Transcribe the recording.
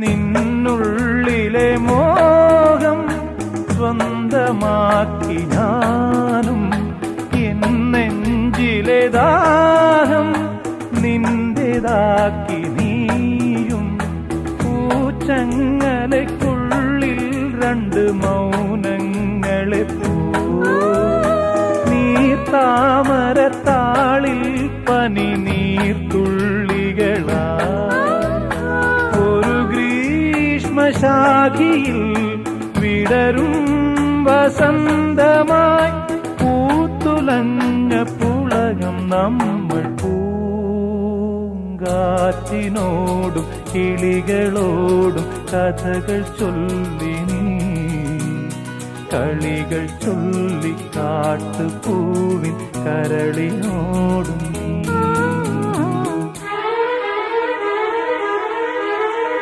നിന്നുള്ളിലെ മോഹം സ്വന്തമാക്കി ഞാനും, എൻ നെഞ്ചിലെ ദാഹം നിന്റേതാക്കി നീയും. പൂച്ചങ്ങലയ്ക്കുള്ളിൽ രണ്ട് മൗനങ്ങളെ താമരത്താളിൽ പനി നീർത്തുള്ളികളാ. ഒരു ഗ്രീഷ്മശാഖിയിൽ വിടരും വസന്തമായി പൂത്തുലഞ്ഞ പുളകം നമ്മൾ. പൂങ്കാറ്റിനോടും കിളികളോടും കഥകൾ ചൊല്ലി നീ, കളികൾ ചൊല്ലി കാട്ടുപൂവിൻ കരളിനോടും